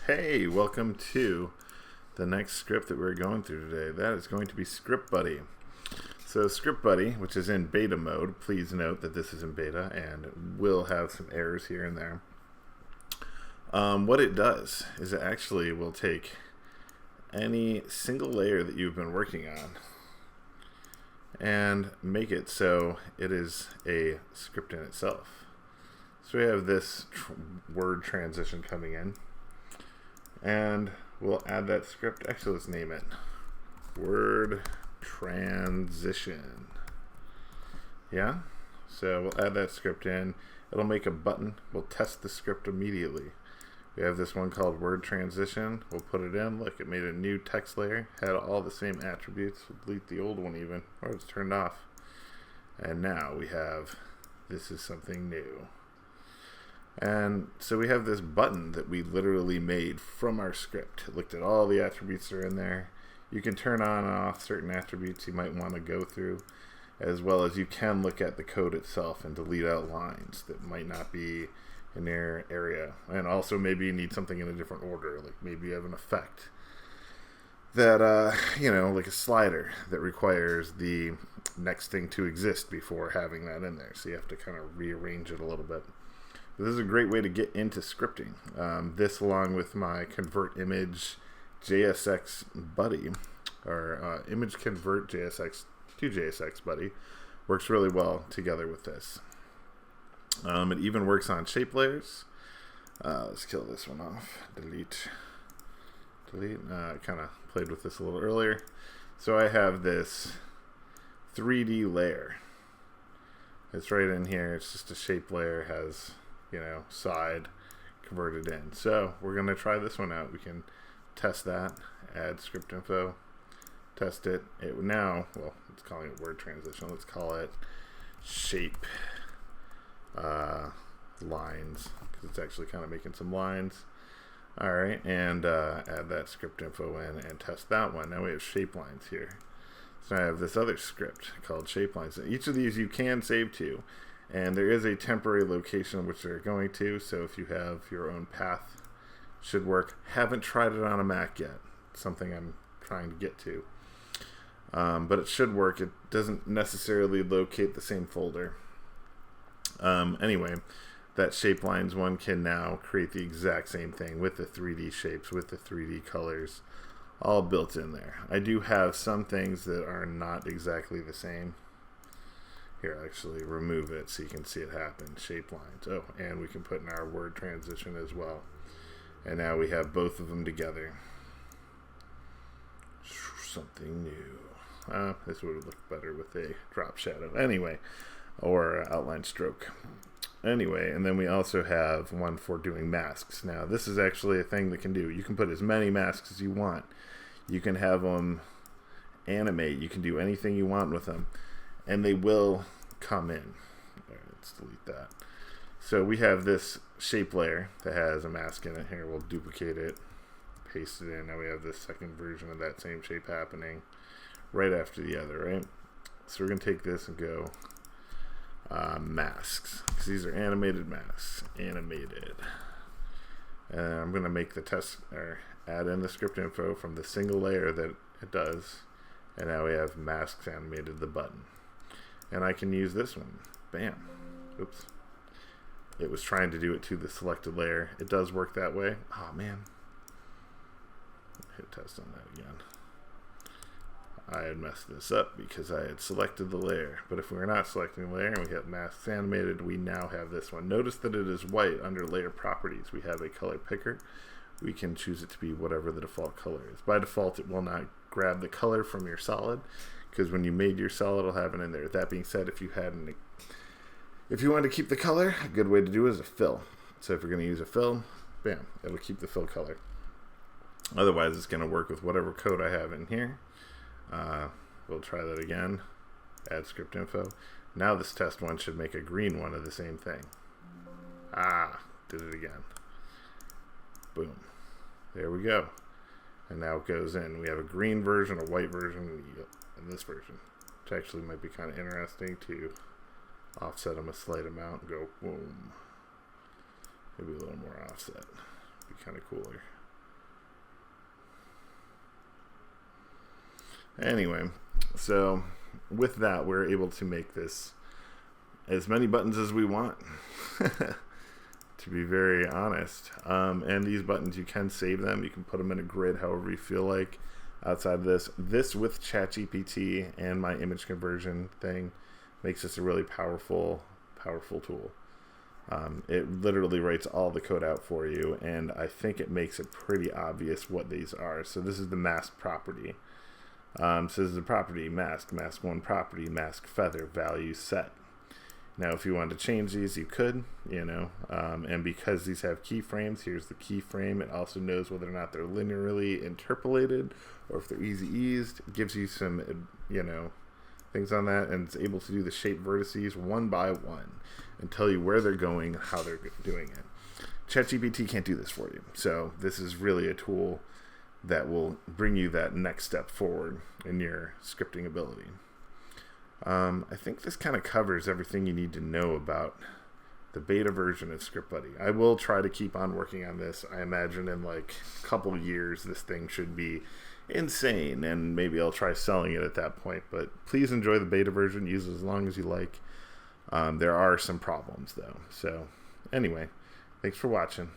Hey, welcome to the next script that we're going through today. That is going to be Script Buddy. So Script Buddy, which is in beta mode, please note that this is in beta and will have some errors here and there. What it does is it actually will take any single layer that you've been working on and make it so it is a script in itself. So we have this word transition coming in, and we'll add that script. Actually, let's name it word transition. Yeah, so we'll add that script in. It'll make a button. We'll test the script immediately. We have this one called word transition. We'll put it in. Look, it made a new text layer. Had all the same attributes. We'll delete the old one even, or it's turned off. And now we have, this is something new. And so we have this button that we literally made from our script. It looked at all the attributes that are in there. You can turn on and off certain attributes you might want to go through, as well as you can look at the code itself and delete out lines that might not be in their area. And also maybe you need something in a different order, like maybe you have an effect that, like a slider that requires the next thing to exist before having that in there. So you have to kind of rearrange it a little bit. This is a great way to get into scripting. This, along with my Convert Image JSX Buddy, or Image Convert JSX to JSX Buddy, works really well together with this. It even works on shape layers. Let's kill this one off. Delete. I kind of played with this a little earlier. So I have this 3D layer. It's right in here. It's just a shape layer. Has side converted in. So we're going to try this one out. We can test that, add script info, test it. It's calling it word transition. Let's call it shape lines, because it's actually kind of making some lines. All right, and add that script info in and test that one. Now we have shape lines here. So I have this other script called shape lines. Each of these you can save to. And there is a temporary location which they're going to, so if you have your own path, should work. Haven't tried it on a Mac yet. It's something I'm trying to get to. But it should work. It doesn't necessarily locate the same folder. Anyway, that shape lines one can now create the exact same thing with the 3D shapes, with the 3D colors, all built in there. I do have some things that are not exactly the same. Here, actually remove it so you can see it happen. Shape lines. Oh, and we can put in our word transition as well. And now we have both of them together. Something new. This would have looked better with a drop shadow. Anyway, or outline stroke. Anyway, and then we also have one for doing masks. Now, this is actually a thing that can do. You can put as many masks as you want. You can have them animate. You can do anything you want with them. And they will come in. All right, let's delete that. So we have this shape layer that has a mask in it. Here, we'll duplicate it, paste it in. Now we have this second version of that same shape happening right after the other, right? So we're going to take this and go masks, because these are animated masks. Animated. And I'm going to make the test, or add in the script info from the single layer that it does. And now we have masks animated, the button. And I can use this one. Bam. Oops. It was trying to do it to the selected layer. It does work that way. Oh, man. Hit test on that again. I had messed this up because I had selected the layer. But if we're not selecting the layer and we hit masks animated, we now have this one. Notice that it is white under layer properties. We have a color picker. We can choose it to be whatever the default color is. By default, it will not grab the color from your solid, because when you made your solid, it'll have it in there. That being said, if you wanted to keep the color, a good way to do it is a fill. So if you're going to use a fill, bam, it'll keep the fill color. Otherwise, it's going to work with whatever code I have in here. We'll try that again. Add script info. Now this test one should make a green one of the same thing. Did it again. Boom. There we go. And now it goes in. We have a green version, a white version, and this version, which actually might be kind of interesting to offset them a slight amount and go boom. Maybe a little more offset. Be kind of cooler. Anyway, so with that, we're able to make this as many buttons as we want. To be very honest. And these buttons, you can save them. You can put them in a grid however you feel like. Outside of this with ChatGPT and my image conversion thing makes this a really powerful tool. It literally writes all the code out for you, and I think it makes it pretty obvious what these are. So this is the mask property. So this is the property mask 1 property, mask feather, value set. Now, if you wanted to change these, you could, and because these have keyframes, here's the keyframe. It also knows whether or not they're linearly interpolated or if they're easy eased. It gives you some, things on that, and it's able to do the shape vertices one by one and tell you where they're going and how they're doing it. ChatGPT can't do this for you. So this is really a tool that will bring you that next step forward in your scripting ability. I think this kind of covers everything you need to know about the beta version of ScriptBuddy. I will try to keep on working on this. I imagine in like a couple of years this thing should be insane, and maybe I'll try selling it at that point. But please enjoy the beta version. Use it as long as you like. There are some problems though. So anyway, thanks for watching.